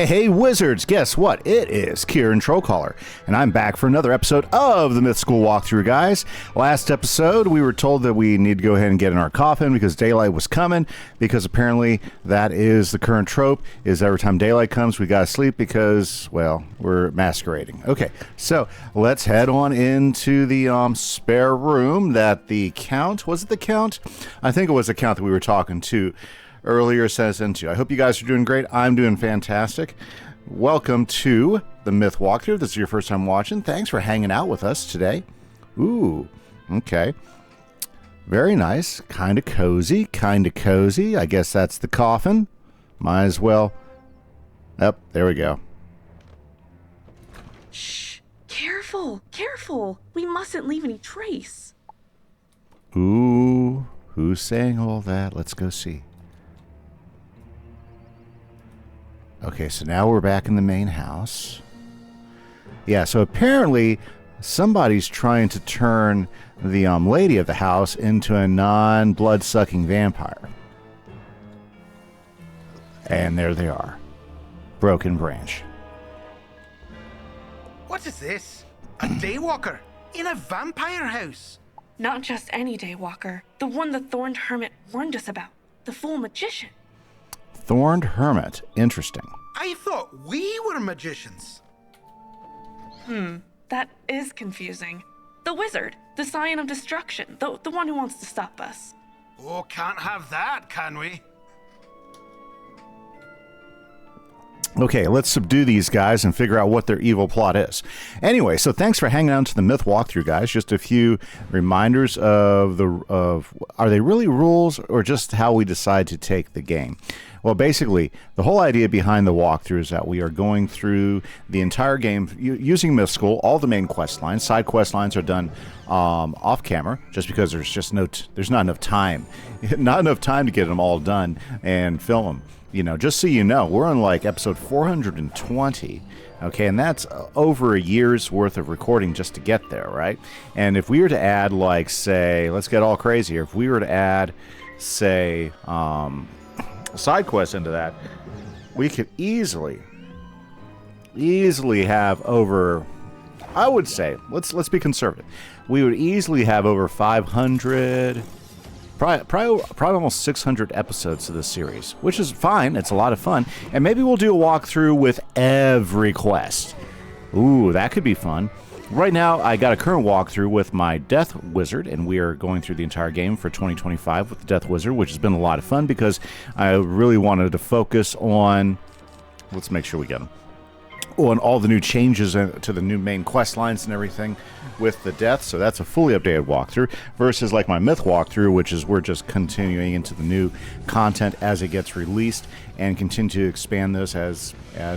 Hey, wizards, guess what? It is Kieran Trollcaller, and I'm back for another episode of the Myth School Walkthrough, guys. Last episode, we were told that we need to go ahead and get in our coffin because daylight was coming, because apparently that is the current trope, is every time daylight comes, we gotta sleep because, well, we're masquerading. Okay, so let's head on into the spare room that the Count, was it the Count? I think it was the Count that we were talking to earlier says into. I hope you guys are doing great. I'm doing fantastic. Welcome to the Myth Walkthrough. If this is your first time watching, thanks for hanging out with us today. Ooh, okay. Very nice. Kind of cozy. I guess that's the coffin. Might as well. Yep, there we go. Shh. Careful. We mustn't leave any trace. Ooh, who's saying all that? Let's go see. Okay, so now we're back in the main house. Yeah, so apparently somebody's trying to turn the lady of the house into a non-blood-sucking vampire. And there they are. Broken Branch. What is this? A daywalker in a vampire house? Not just any daywalker. The one the Thorned Hermit warned us about. The full magician. Thorned Hermit. Interesting. I thought we were magicians. That is confusing. The wizard. The Scion of Destruction. The one who wants to stop us. Oh, can't have that, can we? Okay, let's subdue these guys and figure out what their evil plot is. Anyway, so thanks for hanging out to the Myth Walkthrough, guys. Just a few reminders of are they really rules or just how we decide to take the game? Well, basically, the whole idea behind the walkthrough is that we are going through the entire game using Myth School, all the main quest lines. Side quest lines are done off camera, just because there's not enough time, to get them all done and film them. You know, just so you know, we're on like episode 420, okay, and that's over a year's worth of recording just to get there, right? And if we were to add, like, say, let's get all crazy here, if we were to add, say, side quest into that, we could easily have over, I would say, let's be conservative, we would easily have over 500, probably almost 600 episodes of this series, which is fine. It's a lot of fun. And maybe we'll do a walkthrough with every quest. Ooh, that could be fun. Right now, I got a current walkthrough with my Death Wizard, and we are going through the entire game for 2025 with the Death Wizard, which has been a lot of fun because I really wanted to focus on, let's make sure we get them, on all the new changes to the new main quest lines and everything with the death. So that's a fully updated walkthrough versus like my Myth walkthrough, which is we're just continuing into the new content as it gets released and continue to expand those as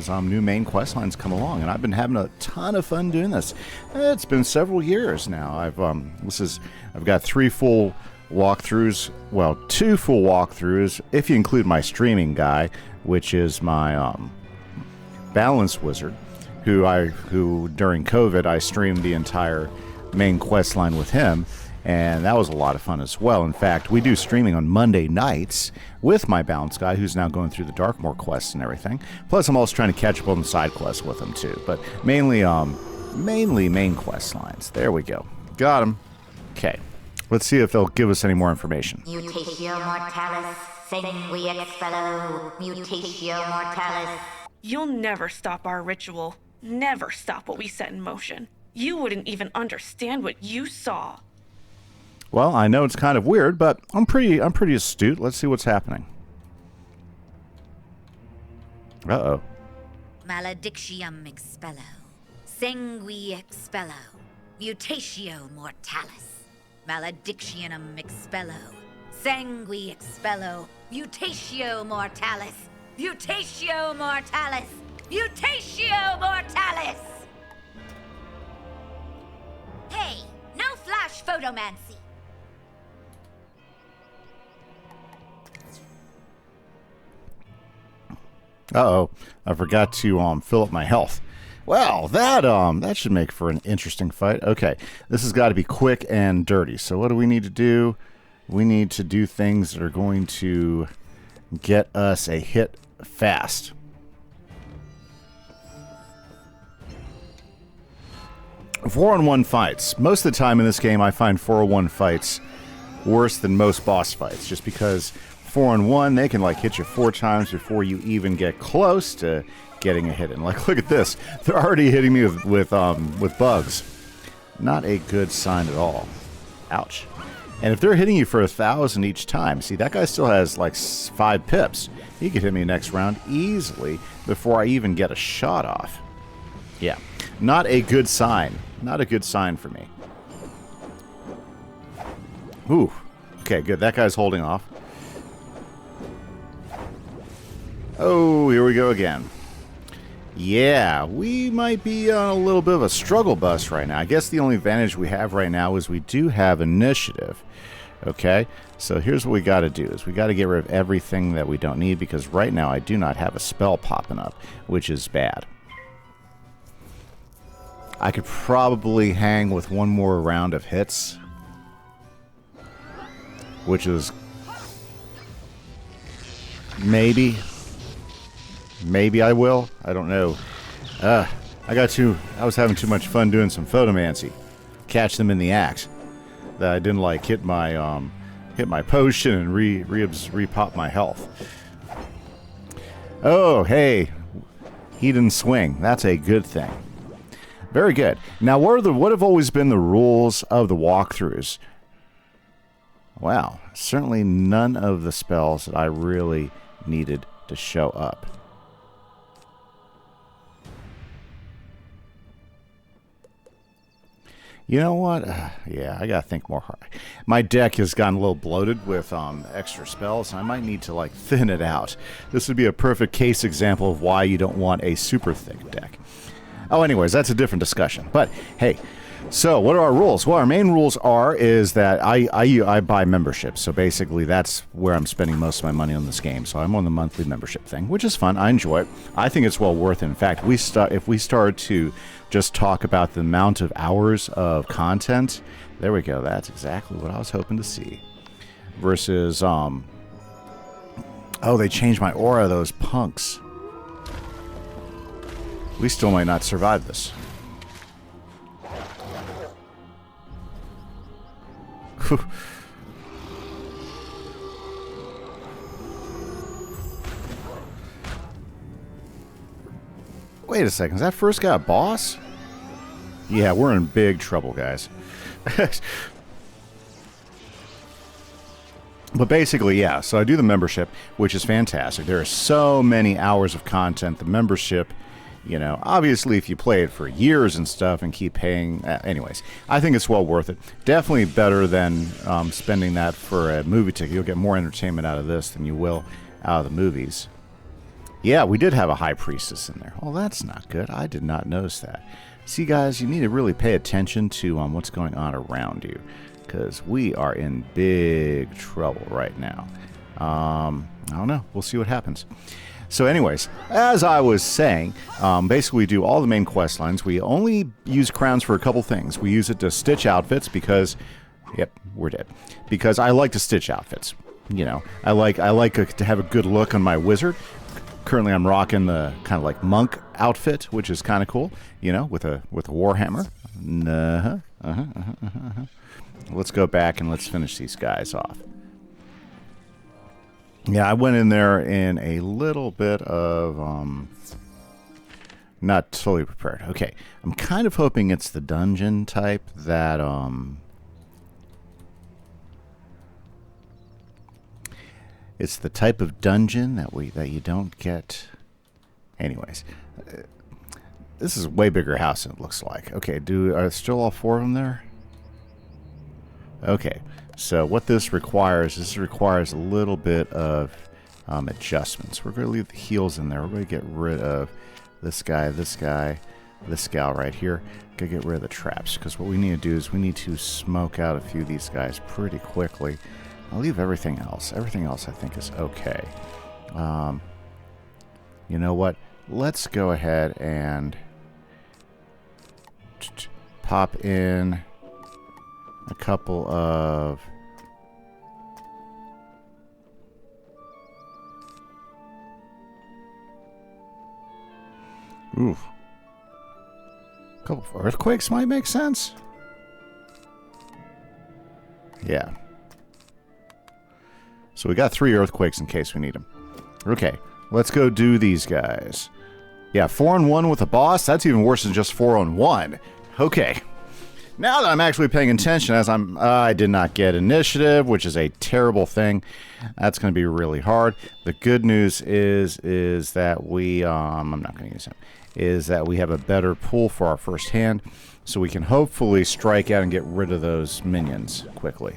new main quest lines come along. And I've been having a ton of fun doing this. It's been several years now. I've got 3 full walkthroughs, well, 2 full walkthroughs if you include my streaming guy, which is my Balance Wizard, who during COVID I streamed the entire main quest line with him, and that was a lot of fun as well. In fact, we do streaming on Monday nights with my Balance guy, who's now going through the Darkmoore quests and everything. Plus, I'm also trying to catch up on the side quests with him too, but mainly main quest lines. There we go, got him. Okay, let's see if they'll give us any more information. Mutatio mortalis, sangue expello, mutatio mortalis. You'll never stop our ritual. Never stop what we set in motion. You wouldn't even understand what you saw. Well, I know it's kind of weird, but I'm pretty astute. Let's see what's happening. Uh-oh. Maledictium expello, sangue expello, mutatio mortalis. Maledictionum expello, sangue expello, mutatio mortalis. Mutatio mortalis! Mutatio mortalis! Hey, no flash photomancy! Uh-oh, I forgot to fill up my health. Well, that should make for an interesting fight. Okay, this has got to be quick and dirty. So what do we need to do? We need to do things that are going to get us a hit fast. 4-on-1 fights. Most of the time in this game, I find 4-on-1 fights worse than most boss fights, just because 4-on-1, they can like hit you 4 times before you even get close to getting a hit in. Like, look at this. They're already hitting me with bugs. Not a good sign at all. Ouch. And if they're hitting you for 1,000 each time, see, that guy still has like 5 pips. He could hit me next round easily before I even get a shot off. Yeah, not a good sign. Not a good sign for me. Ooh. Okay, good. That guy's holding off. Oh, here we go again. Yeah, we might be on a little bit of a struggle bus right now. I guess the only advantage we have right now is we do have initiative. Okay, so here's what we got to do is we got to get rid of everything that we don't need, because right now I do not have a spell popping up, which is bad. I could probably hang with one more round of hits, which is maybe I will. I don't know. I was having too much fun doing some photomancy. Catch them in the act. That I didn't like hit my potion and repop my health. Oh, hey. He didn't swing. That's a good thing. Very good. Now, what have always been the rules of the walkthroughs? Wow. Certainly none of the spells that I really needed to show up. You know what? Yeah, I gotta think more hard. My deck has gotten a little bloated with extra spells, and I might need to like thin it out. This would be a perfect case example of why you don't want a super thick deck. Oh, anyways, that's a different discussion. But hey, so what are our rules? Well, our main rules is that I buy memberships. So basically, that's where I'm spending most of my money on this game. So I'm on the monthly membership thing, which is fun. I enjoy it. I think it's well worth it. In fact, if we start to just talk about the amount of hours of content, there we go. That's exactly what I was hoping to see. Versus, oh, they changed my aura, those punks. We still might not survive this. Wait a second, is that first guy a boss? Yeah, we're in big trouble, guys. But basically, yeah, so I do the membership, which is fantastic. There are so many hours of content. The membership, you know, obviously if you play it for years and stuff and keep paying, anyways, I think it's well worth it. Definitely better than spending that for a movie ticket. You'll get more entertainment out of this than you will out of the movies. Yeah, we did have a high priestess in there. Oh, that's not good. I did not notice that. See, guys, you need to really pay attention to what's going on around you, because we are in big trouble right now. I don't know. We'll see what happens. So anyways, as I was saying, basically we do all the main quest lines. We only use crowns for a couple things. We use it to stitch outfits because, yep, we're dead. Because I like to stitch outfits. You know, I like to have a good look on my wizard. Currently, I'm rocking the kind of like monk outfit, which is kind of cool. You know, with a warhammer. Let's go back and let's finish these guys off. Yeah, I went in there in a little bit of not totally prepared. Okay, I'm kind of hoping it's the dungeon type that it's the type of dungeon that you don't get. Anyways, this is a way bigger house than it looks like. Okay, are still all 4 of them there? Okay, so what this requires a little bit of adjustments. We're going to leave the heals in there. We're going to get rid of this guy, this gal right here. Going to get rid of the traps, because what we need to do is we need to smoke out a few of these guys pretty quickly. I'll leave everything else. Everything else I think is okay. You know what? Let's go ahead and pop in a couple of couple of earthquakes might make sense. Yeah. So we got 3 earthquakes in case we need them. Okay, let's go do these guys. Yeah, 4-on-1 with a boss. That's even worse than just 4-on-1. Okay. Now that I'm actually paying attention, as I did not get initiative, which is a terrible thing. That's going to be really hard. The good news is that we, I'm not going to use him, is that we have a better pool for our first hand, so we can hopefully strike out and get rid of those minions quickly.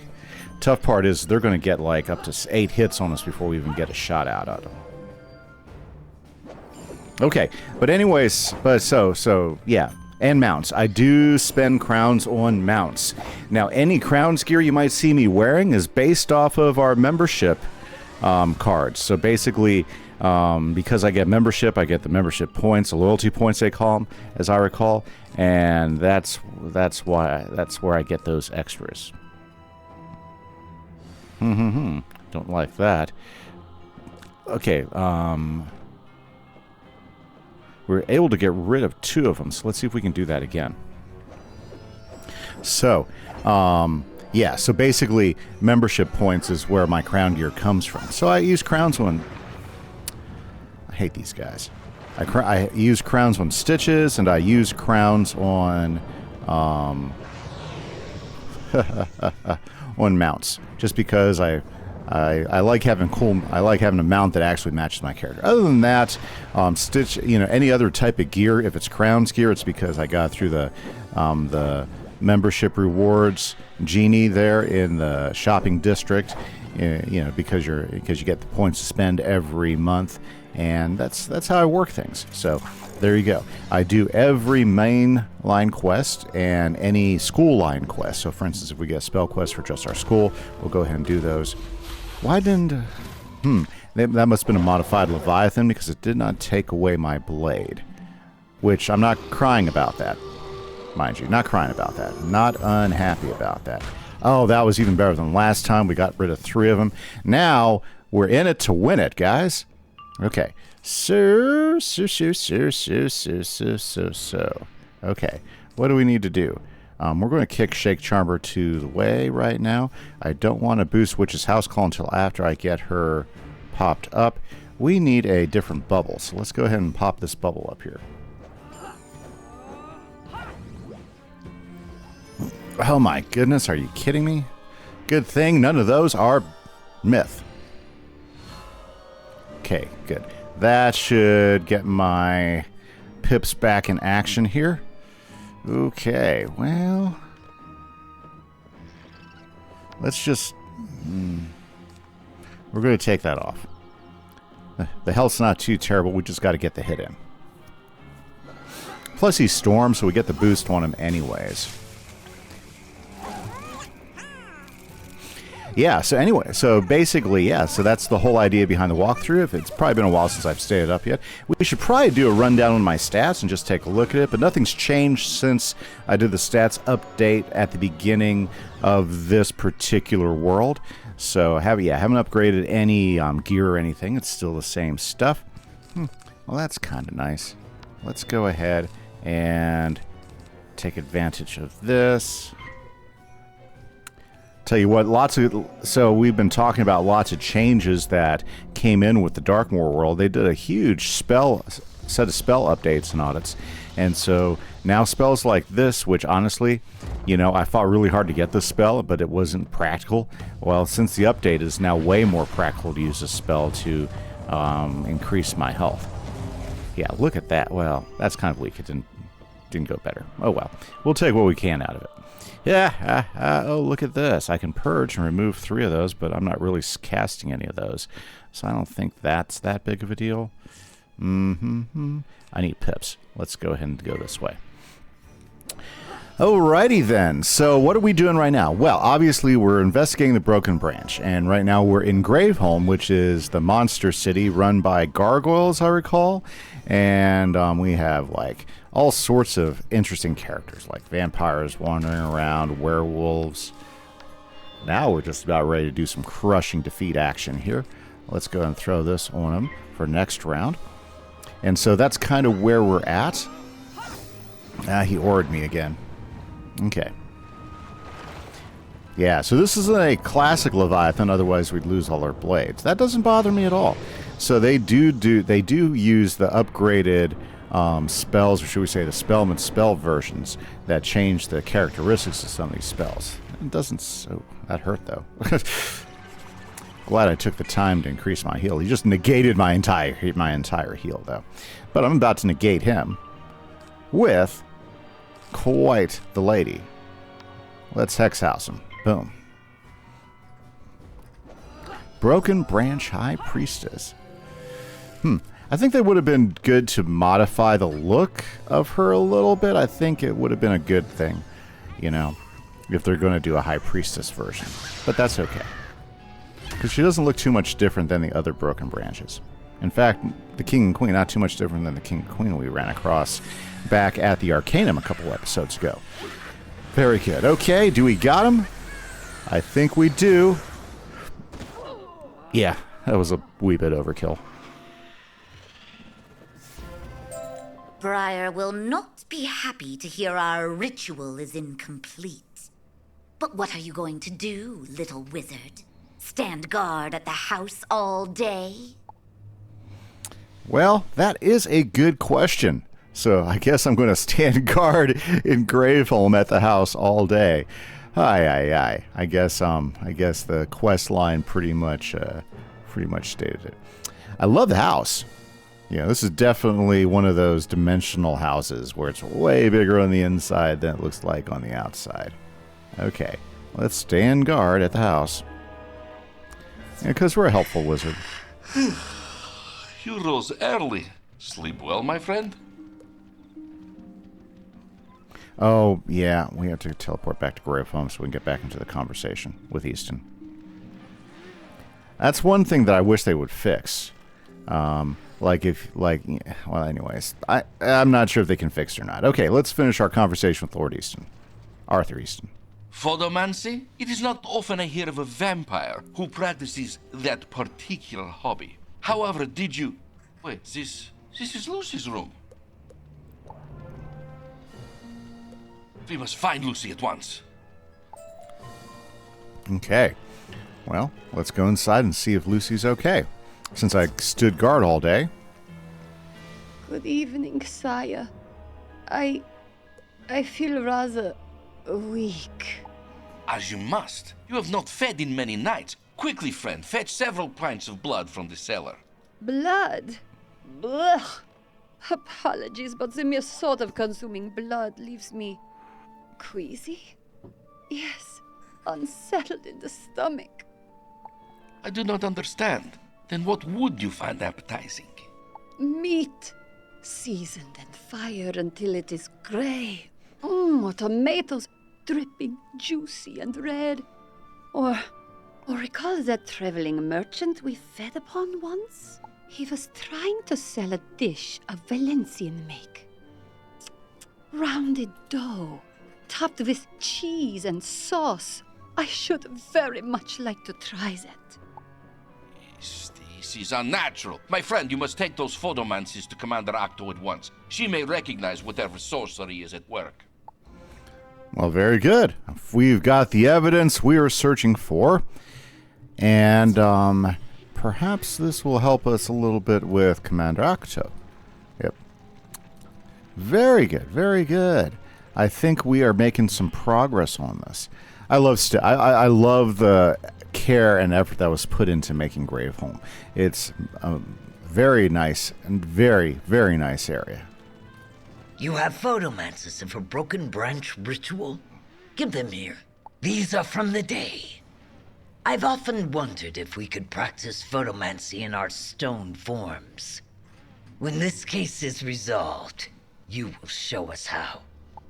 Tough part is they're going to get like up to 8 hits on us before we even get a shot out of them. Okay, but anyways, so yeah. And mounts. I do spend crowns on mounts. Now, any crowns gear you might see me wearing is based off of our membership cards. So basically, because I get membership, I get the membership points, the loyalty points they call them, as I recall, and that's where I get those extras. Don't like that. Okay. We're able to get rid of 2 of them, so let's see if we can do that again. So, yeah, so basically, membership points is where my crown gear comes from. So I use crowns on... I hate these guys. I use crowns on stitches, and I use crowns on... on mounts, just because I like having a mount that actually matches my character. Other than that, stitch, any other type of gear, if it's crowns gear, it's because I got through the membership rewards genie there in the shopping district, because you get the points to spend every month, and that's how I work things. So there you go. I do every main line quest and any school line quest. So for instance, if we get a spell quest for just our school, we'll go ahead and do those. Why didn't... that must have been a modified Leviathan because it did not take away my blade. Which, I'm not crying about that. Mind you, not crying about that. Not unhappy about that. Oh, that was even better than last time. We got rid of 3 of them. Now, we're in it to win it, guys. Okay. So. Okay. What do we need to do? We're going to kick Shake Charmer to the way right now. I don't want to boost Witch's House Call until after I get her popped up. We need a different bubble, so let's go ahead and pop this bubble up here. Oh my goodness, are you kidding me? Good thing none of those are myth. Okay, good. That should get my pips back in action here. Okay, well, let's just... we're going to take that off. The health's not too terrible. We just got to get the hit in. Plus he's Storm, so we get the boost on him anyways. Yeah, so anyway, so basically, yeah, so that's the whole idea behind the walkthrough. It's probably been a while since I've stayed up yet. We should probably do a rundown on my stats and just take a look at it, but nothing's changed since I did the stats update at the beginning of this particular world. So, haven't upgraded any gear or anything. It's still the same stuff. Well, that's kind of nice. Let's go ahead and take advantage of this. Tell you what, so we've been talking about lots of changes that came in with the Darkmoore world. They did a huge set of spell updates and audits, and so now spells like this, which honestly, I fought really hard to get this spell, but it wasn't practical. Well, since the update is now way more practical to use this spell to increase my health. Yeah, look at that. Well, that's kind of weak. It didn't go better. Oh well, we'll take what we can out of it. Yeah, oh, look at this. I can purge and remove 3 of those, but I'm not really casting any of those. So I don't think that's that big of a deal. I need pips. Let's go ahead and go this way. Alrighty then. So what are we doing right now? Well, obviously we're investigating the Broken Branch, and right now we're in Graveholm, which is the monster city run by gargoyles, I recall. And we have like all sorts of interesting characters, like vampires wandering around, werewolves. Now we're just about ready to do some crushing defeat action here. Let's go and throw this on them for next round. And so that's kind of where we're at. He ordered me again. Okay. Yeah, so this isn't a classic Leviathan, otherwise we'd lose all our blades. That doesn't bother me at all. So they do use the upgraded spells, or should we say the Spellman spell versions, that change the characteristics of some of these spells. It doesn't... Oh, that hurt, though. Glad I took the time to increase my heal. He just negated my entire heal, though. But I'm about to negate him with quite the lady. Let's Hex House him. Boom. Broken Branch High Priestess. I think that would have been good to modify the look of her a little bit. I think it would have been a good thing, you know, if they're going to do a High Priestess version. But that's okay. Because she doesn't look too much different than the other Broken Branches. In fact, the King and Queen, not too much different than the King and Queen we ran across back at the Arcanum a couple episodes ago. Very good. Okay, do we got him? I think we do. Yeah, that was a wee bit overkill. Briar will not be happy to hear our ritual is incomplete. But what are you going to do, little wizard? Stand guard at the house all day? Well, that is a good question. So I guess I'm going to stand guard in Graveholm at the house all day. Aye. I guess the quest line pretty much stated it. I love the house. Yeah, this is definitely one of those dimensional houses where it's way bigger on the inside than it looks like on the outside. Okay, let's stand guard at the house. Yeah, because we're a helpful wizard. You rose early. Sleep well, my friend? Oh, yeah, we have to teleport back to Graveholm so we can get back into the conversation with Easton. That's one thing that I wish they would fix. Well, anyways, I'm not sure if they can fix it or not. Okay, let's finish our conversation with Lord Easton. Arthur Easton. Photomancy? It is not often I hear of a vampire who practices that particular hobby. However, did you... Wait, this is Lucy's room. We must find Lucy at once. Okay. Well, let's go inside and see if Lucy's okay. Since I stood guard all day. Good evening, sire. I feel rather weak. As you must. You have not fed in many nights. Quickly, friend, fetch several pints of blood from the cellar. Blood? Blech. Apologies, but the mere thought of consuming blood leaves me queasy. Yes, unsettled in the stomach. I do not understand. Then what would you find appetizing? Meat, seasoned and fired until it is gray. Or tomatoes dripping juicy and red. Or recall that traveling merchant we fed upon once? He was trying to sell a dish of Valencian make. Rounded dough, topped with cheese and sauce. I should very much like to try that. This is unnatural. My friend, you must take those photomancies to Commander Octo at once. She may recognize whatever sorcery is at work. Well, very good. We've got the evidence we are searching for. And perhaps this will help us a little bit with Commander Octo. Yep. Very good, very good. I think we are making some progress on this. I love the care and effort that was put into making Graveholm. It's a very nice and very, very nice area. You have photomancies of a broken branch ritual? Give them here. These are from the day. I've often wondered if we could practice photomancy in our stone forms. When this case is resolved, you will show us how.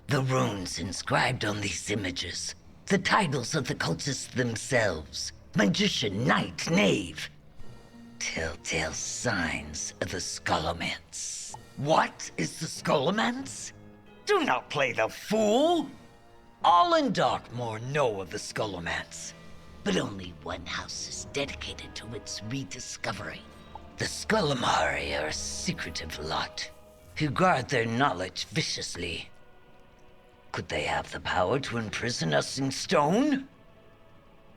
The runes inscribed on these images, the titles of the cultists themselves, magician, knight, knave. Telltale signs of the Scholomance. What is the Scholomance? Do not play the fool! All in Darkmoore know of the Scholomance, but only one house is dedicated to its rediscovery. The Scolomari are a secretive lot, who guard their knowledge viciously. Could they have the power to imprison us in stone?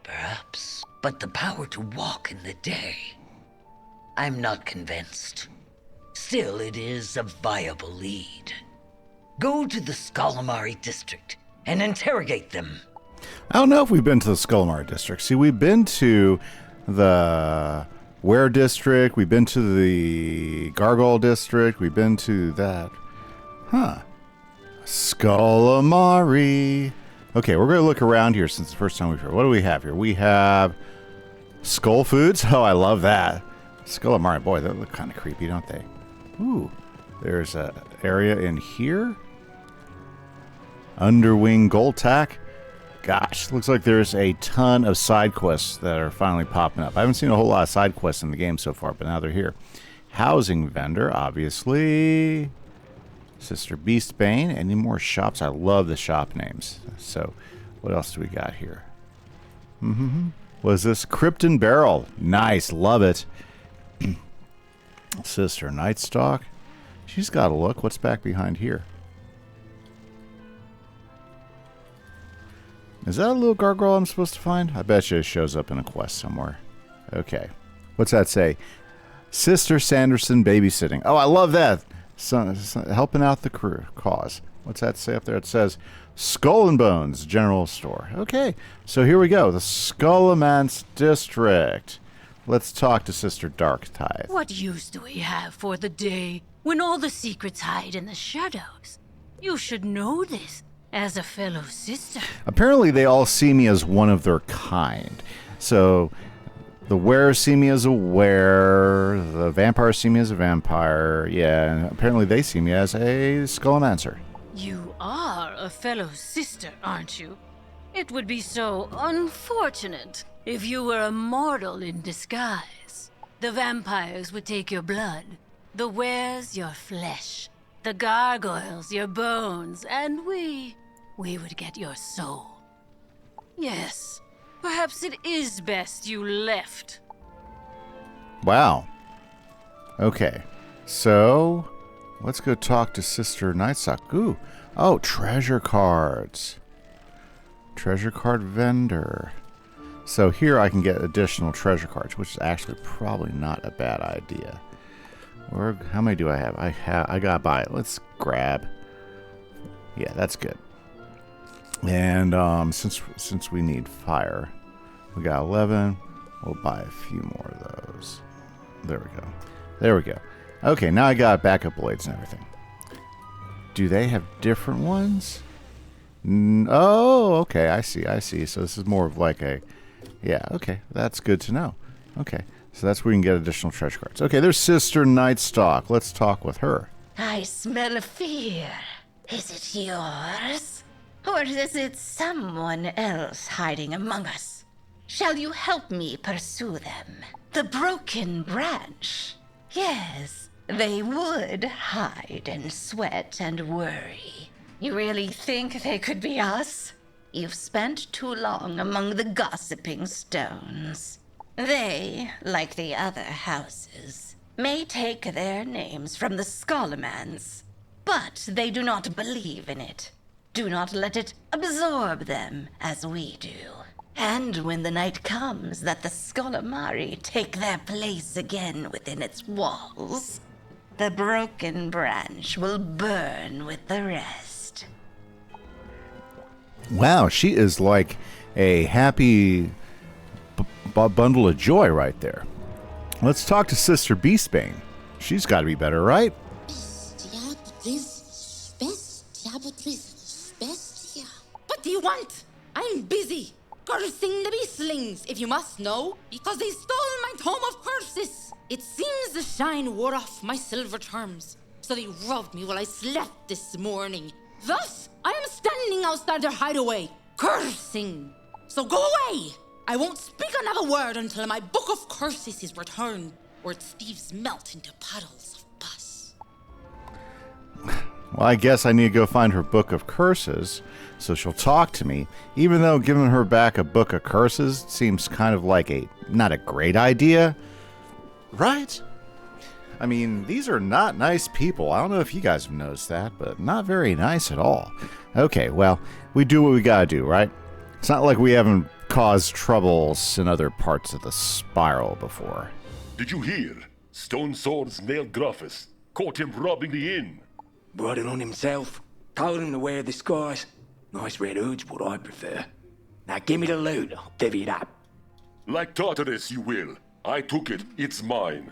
Perhaps. But the power to walk in the day? I'm not convinced. Still, it is a viable lead. Go to the Skolamari district and interrogate them. I don't know if we've been to the Skullmar district. See, we've been to the Ware district. We've been to the Gargoyle district. We've been to that. Huh. Skullmari. Okay, we're going to look around here since the first time we've heard. What do we have here? We have Skull Foods. Oh, I love that. Skullmari. Boy, they look kind of creepy, don't they? Ooh. There's an area in here. Underwing Goltak. Gosh, looks like there's a ton of side quests that are finally popping up. I haven't seen a whole lot of side quests in the game so far, but now they're here. Housing vendor, obviously. Sister Beastbane. Any more shops? I love the shop names. So, what else do we got here? What is this? Krypton Barrel. Nice, love it. Sister Nightstalk. She's got a look. What's back behind here? Is that a little gargoyle I'm supposed to find? I bet you it shows up in a quest somewhere. Okay. What's that say? Sister Sanderson babysitting. Oh, I love that. Helping out the crew cause. What's that say up there? It says Skull and Bones General Store. Okay. So here we go. The Skullomance District. Let's talk to Sister Darktide. What use do we have for the day when all the secrets hide in the shadows? You should know this. As a fellow sister. Apparently they all see me as one of their kind. So the Wares see me as a were, the vampires see me as a vampire. Yeah, and apparently they see me as a Skullmancer. You are a fellow sister, aren't you? It would be so unfortunate if you were a mortal in disguise. The vampires would take your blood, the Wares your flesh, the gargoyles your bones, and we would get your soul. Yes, perhaps it is best you left. Wow. Okay. So, let's go talk to Sister Nightsock. Ooh. Oh, treasure cards. Treasure card vendor. So here I can get additional treasure cards, which is actually probably not a bad idea. Or how many do I have? I gotta buy it. Let's grab. Yeah, that's good. And since we need fire, we got 11. We'll buy a few more of those. There we go. There we go. Okay, now I got backup blades and everything. Do they have different ones? Oh, okay. I see. So this is more of like a... Yeah, okay. That's good to know. Okay. So that's where you can get additional treasure cards. Okay, there's Sister Nightstalk. Let's talk with her. I smell fear. Is it yours? Or is it someone else hiding among us? Shall you help me pursue them? The broken branch. Yes, they would hide and sweat and worry. You really think they could be us? You've spent too long among the gossiping stones. They, like the other houses, may take their names from the Skullomance, but they do not believe in it. Do not let it absorb them as we do. And when the night comes that the Skolamari take their place again within its walls, the broken branch will burn with the rest. Wow, she is like a happy bundle of joy right there. Let's talk to Sister Beastbane. She's got to be better, right? What do you want? I'm busy cursing the beastlings, if you must know, because they stole my tome of curses. It seems the shine wore off my silver charms, so they robbed me while I slept this morning. Thus, I am standing outside their hideaway, cursing. So go away! I won't speak another word until my book of curses is returned, or its thieves melt into puddles of pus. Well, I guess I need to go find her book of curses, so she'll talk to me, even though giving her back a book of curses seems kind of like not a great idea. Right? I mean, these are not nice people. I don't know if you guys have noticed that, but not very nice at all. Okay, well, we do what we gotta do, right? It's not like we haven't caused troubles in other parts of the spiral before. Did you hear? Stone Swords nailed Gruffus. Caught him robbing the inn. Brought it on himself. Told him to wear a disguise. Nice red hood's what I prefer. Now give me the loot, I'll divvy it up. Like Tartarus, you will. I took it. It's mine.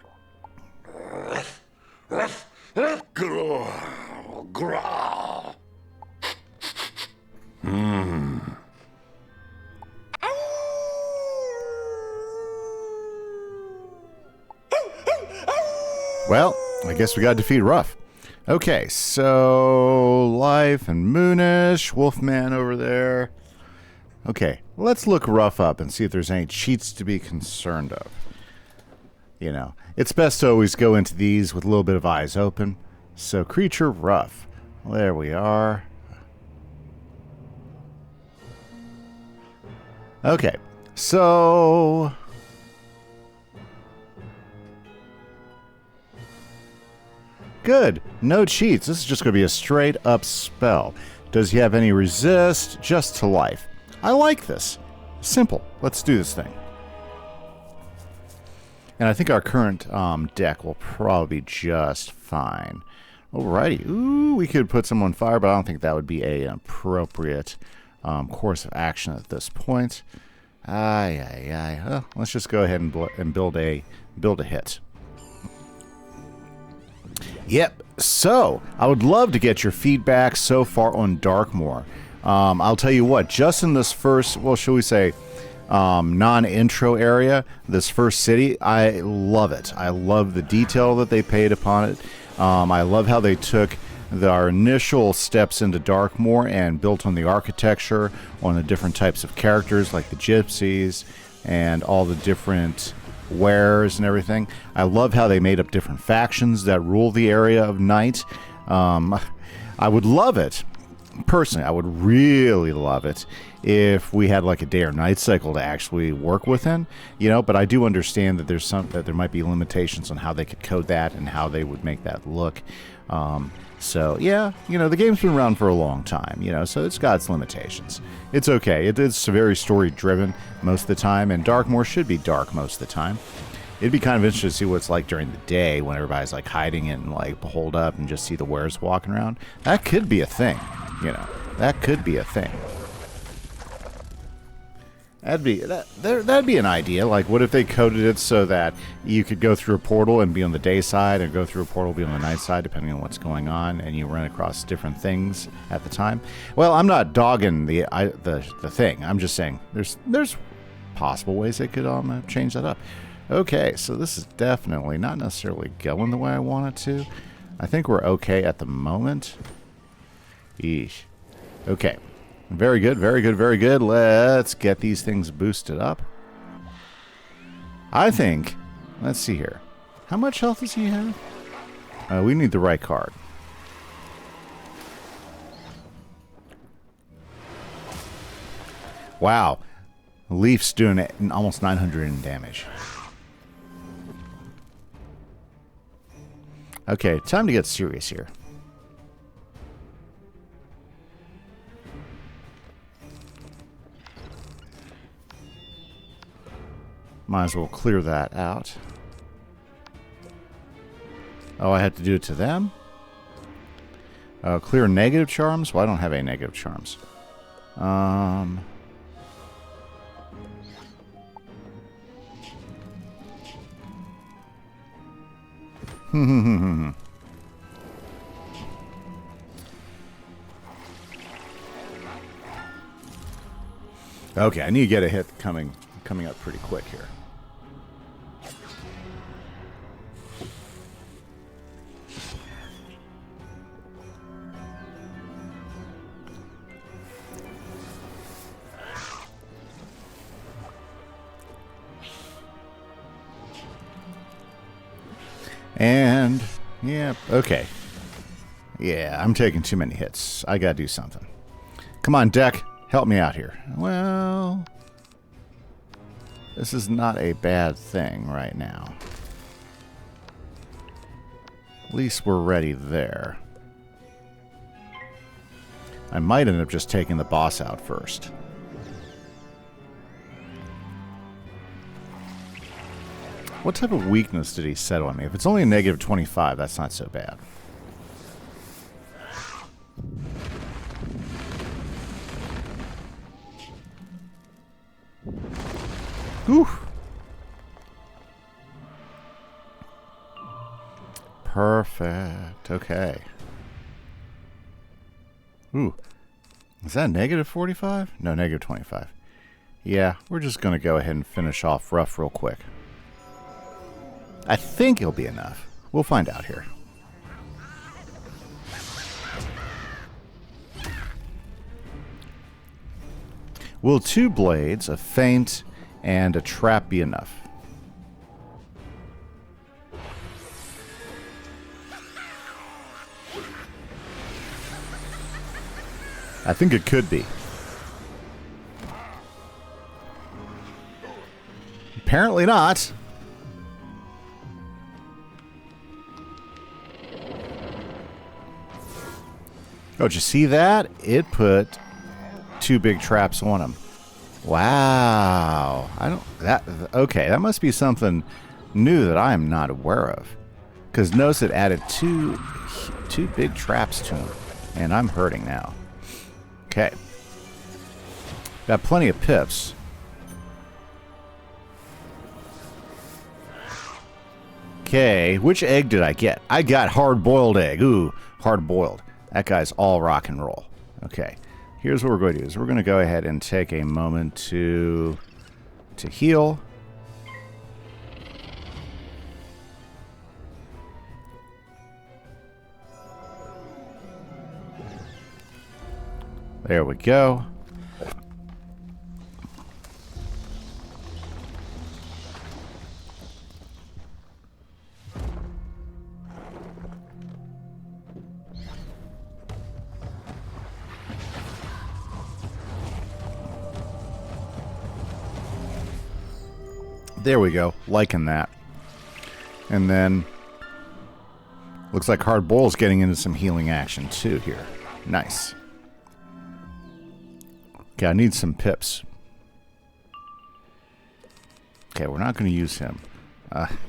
Well, I guess we gotta defeat Ruff. Okay, so Life and Moonish, Wolfman over there. Okay, let's look Ruff up and see if there's any cheats to be concerned of. You know, it's best to always go into these with a little bit of eyes open. So, creature Ruff. There we are. Okay, so... Good. No cheats. This is just going to be a straight up spell. Does he have any resist? Just to life. I like this. Simple. Let's do this thing. And I think our current deck will probably be just fine. Alrighty. Ooh, we could put someone on fire, but I don't think that would be an appropriate course of action at this point. Well, let's just go ahead and build a hit. Yep. So, I would love to get your feedback so far on Darkmoore. I'll tell you what, just in this first, well, shall we say, non-intro area, this first city, I love it. I love the detail that they paid upon it. I love how they took our initial steps into Darkmoore and built on the architecture, on the different types of characters like the gypsies and all the different wares and everything. I love how they made up different factions that rule the area of night. I would love it. Personally, I would really love it if we had like a day or night cycle to actually work within, you know, but I do understand that there might be limitations on how they could code that and how they would make that look. So yeah, you know, the game's been around for a long time, you know, so it's got its limitations. It's okay. It's very story driven most of the time, and Darkmoore should be dark most of the time. It'd be kind of interesting to see what it's like during the day when everybody's like hiding and like holed up and just see the wares walking around. That could be a thing, you know. That could be a thing. That'd be an idea. Like, what if they coded it so that you could go through a portal and be on the day side, and go through a portal and be on the night side, depending on what's going on, and you run across different things at the time. Well, I'm not dogging the thing. I'm just saying there's possible ways they could change that up. Okay, so this is definitely not necessarily going the way I want it to. I think we're okay at the moment. Eesh. Okay. Very good, very good, very good. Let's get these things boosted up. I think, let's see here. How much health does he have? We need the right card. Wow. Leaf's doing almost 900 in damage. Okay, time to get serious here. Might as well clear that out. Oh, I have to do it to them? Clear negative charms? Well, I don't have any negative charms. Okay, I need to get a hit coming up pretty quick here. And, yeah, okay. Yeah, I'm taking too many hits. I gotta do something. Come on, deck. Help me out here. Well, this is not a bad thing right now. At least we're ready there. I might end up just taking the boss out first. What type of weakness did he set on me? If it's only a negative 25, that's not so bad. Whew. Perfect. Okay. Ooh. Is that negative 45? No, negative 25. Yeah, we're just going to go ahead and finish off rough real quick. I think it'll be enough. We'll find out here. Will 2 blades, a feint, and a trap be enough? I think it could be. Apparently not. Oh, did you see that? It put 2 big traps on him. Wow. Okay, that must be something new that I am not aware of. Because notice it added two big traps to him. And I'm hurting now. Okay. Got plenty of pips. Okay, which egg did I get? I got hard-boiled egg. Ooh, hard-boiled. That guy's all rock and roll. Okay, here's what we're going to do. Is we're going to go ahead and take a moment to heal. There we go. There we go. Liking that. And then looks like Hard Boil's getting into some healing action too here. Nice. Okay, I need some pips. Okay, we're not going to use him.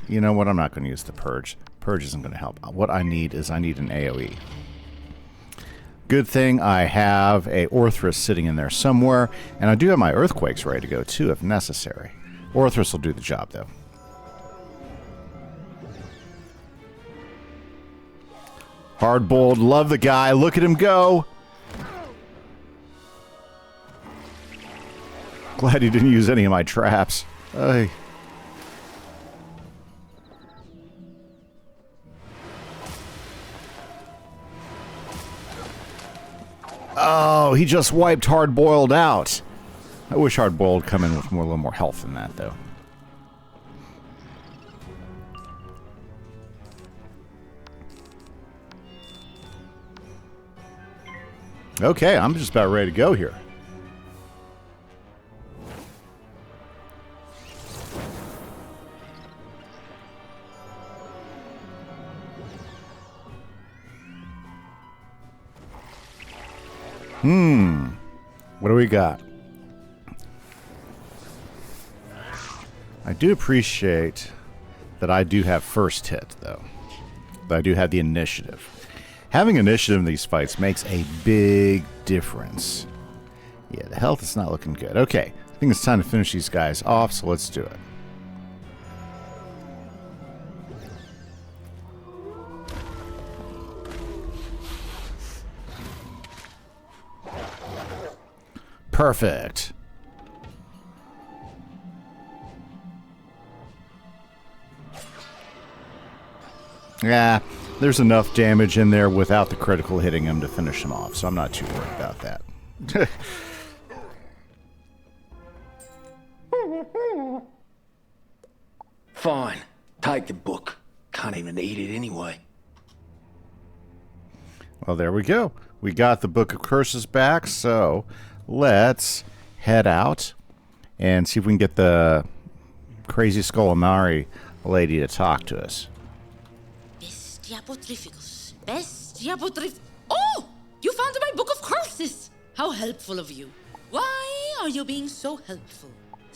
You know what? I'm not going to use the Purge. Purge isn't going to help. What I need is an AoE. Good thing I have a Orthrus sitting in there somewhere, and I do have my Earthquakes ready to go too if necessary. Orthrus will do the job though. Hard-boiled, love the guy. Look at him go. Glad he didn't use any of my traps. Hey. Oh, he just wiped Hard-boiled out. I wish Hard-boiled would come in with a little more health than that, though. Okay, I'm just about ready to go here. What do we got? I do appreciate that I do have first hit, though. But I do have the initiative. Having initiative in these fights makes a big difference. Yeah, the health is not looking good. Okay, I think it's time to finish these guys off, so let's do it. Perfect. Yeah, there's enough damage in there without the critical hitting him to finish him off, so I'm not too worried about that. Fine. Take the book. Can't even eat it anyway. Well, there we go. We got the Book of Curses back, so let's head out and see if we can get the Crazy Skull Amari lady to talk to us. This Oh! You found my book of curses! How helpful of you. Why are you being so helpful?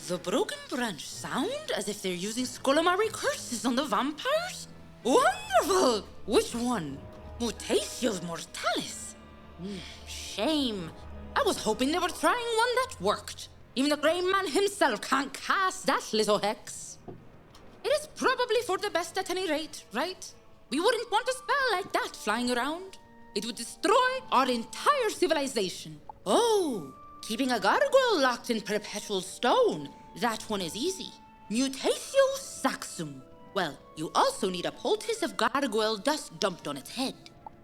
The broken branch sound as if they're using Skolamari curses on the vampires? Wonderful! Which one? Mutatius Mortalis? Shame. I was hoping they were trying one that worked. Even the Grey Man himself can't cast that little hex. It is probably for the best at any rate, right? We wouldn't want a spell like that flying around. It would destroy our entire civilization. Oh, keeping a gargoyle locked in perpetual stone. That one is easy. Mutatio saxum. Well, you also need a poultice of gargoyle dust dumped on its head.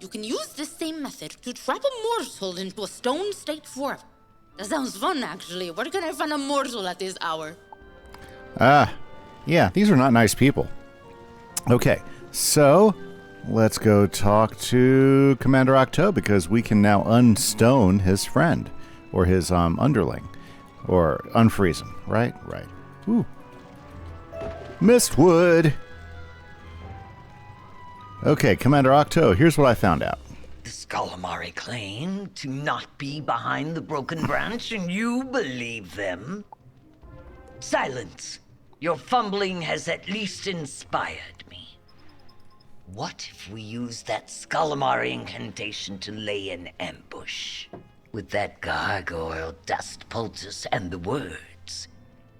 You can use this same method to trap a mortal into a stone state forever. That sounds fun, actually. Where can I find a mortal at this hour? Yeah, these are not nice people. Okay, so let's go talk to Commander Octo, because we can now unstone his friend, or his underling, or unfreeze him, right? Right. Ooh. Mistwood! Okay, Commander Octo, here's what I found out. The Skolamari claim to not be behind the broken branch, and you believe them? Silence! Your fumbling has at least inspired me. What if we use that Skolamari incantation to lay an ambush? With that gargoyle dust poultice and the words,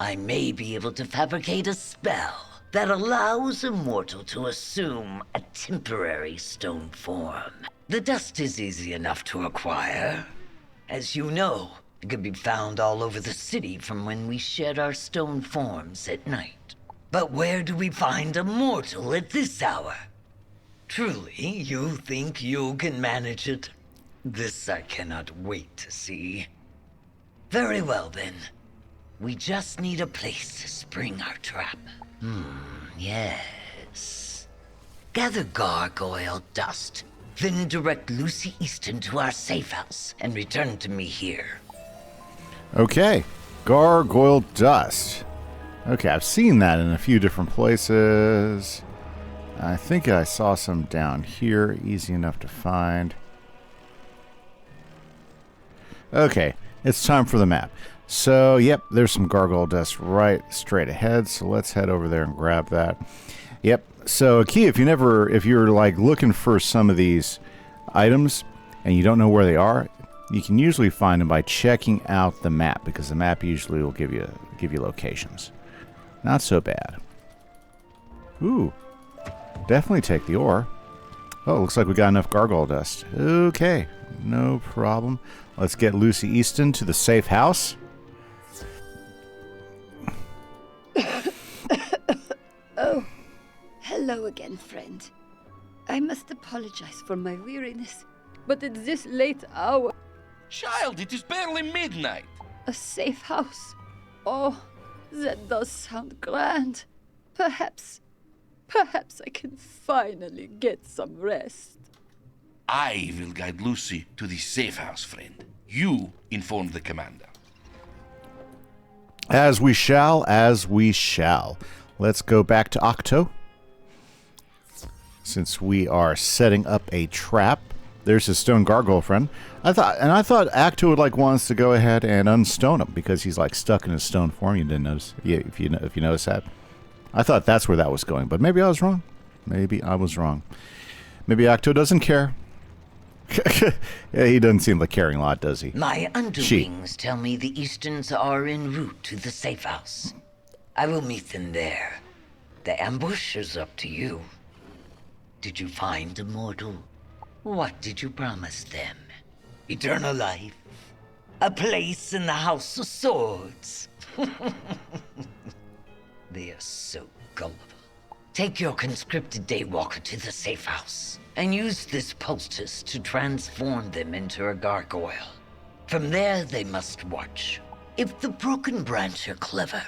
I may be able to fabricate a spell that allows a mortal to assume a temporary stone form. The dust is easy enough to acquire. As you know, it can be found all over the city from when we shed our stone forms at night. But where do we find a mortal at this hour? Truly, you think you can manage it? This I cannot wait to see. Very well then. We just need a place to spring our trap. Yes. Gather gargoyle dust, then direct Lucy Easton to our safe house and return to me here. Okay, gargoyle dust. Okay, I've seen that in a few different places. I think I saw some down here, easy enough to find. Okay, it's time for the map. So, yep, there's some gargoyle dust right straight ahead, so let's head over there and grab that. Yep, so key, if you're like looking for some of these items and you don't know where they are, you can usually find them by checking out the map, because the map usually will give you locations. Not so bad. Ooh, definitely take the ore. Oh, looks like we got enough gargoyle dust. Okay, no problem. Let's get Lucy Easton to the safe house. Oh, hello again, friend. I must apologize for my weariness, but at this late hour... Child, it is barely midnight. A safe house? Oh, that does sound grand. Perhaps I can finally get some rest. I will guide Lucy to the safe house, friend. You inform the commander. As we shall, as we shall. Let's go back to Octo. Since we are setting up a trap. There's his stone gargoyle friend. I thought Octo would like want us to go ahead and unstone him, because he's like stuck in his stone form. You didn't notice? Yeah, if you notice that. I thought that's where that was going, but maybe I was wrong. Maybe I was wrong. Maybe Octo doesn't care. Yeah, he doesn't seem like caring a lot, does he? My underlings tell me the Easterns are en route to the safe house. I will meet them there. The ambush is up to you. Did you find a mortal? What did you promise them? Eternal life? A place in the House of Swords? They are so gullible. Take your conscripted daywalker to the safe house, and use this poultice to transform them into a gargoyle. From there, they must watch. If the broken branch are clever,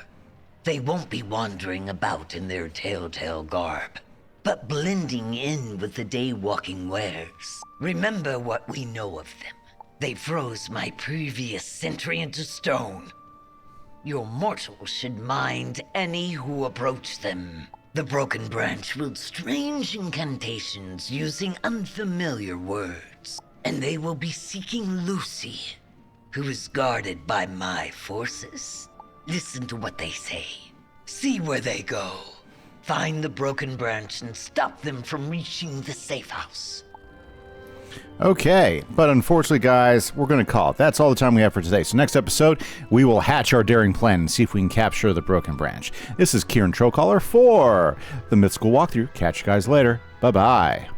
they won't be wandering about in their telltale garb, but blending in with the daywalking wares. Remember what we know of them. They froze my previous century into stone. Your mortals should mind any who approach them. The Broken Branch wields strange incantations using unfamiliar words, and they will be seeking Lucy, who is guarded by my forces. Listen to what they say. See where they go. Find the Broken Branch and stop them from reaching the safe house. Okay, but unfortunately, guys, we're going to call it. That's all the time we have for today. So next episode, we will hatch our daring plan and see if we can capture the Broken Branch. This is Kieran Trollcaller for the Myth School Walkthrough. Catch you guys later. Bye-bye.